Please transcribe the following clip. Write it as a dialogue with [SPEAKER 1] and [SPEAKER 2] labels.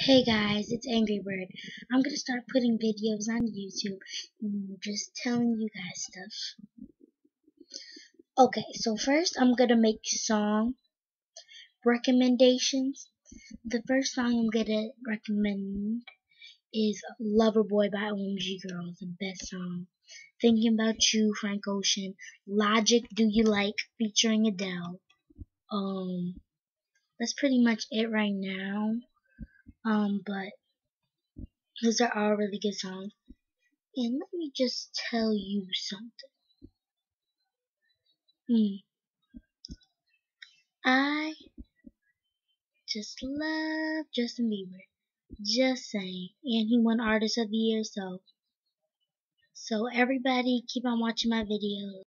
[SPEAKER 1] Hey guys, it's Angry Bird. I'm gonna start putting videos on YouTube and just telling you guys stuff. Okay, so first I'm gonna make song recommendations. The first song I'm gonna recommend is Loverboy by OMG Girls, the best song. Thinking About You, Frank Ocean. Logic, Do You Like, featuring Adele. That's pretty much it right now. But those are all really good songs. And let me just tell you something. I just love Justin Bieber. Just saying. And he won Artist of the Year, so everybody keep on watching my videos.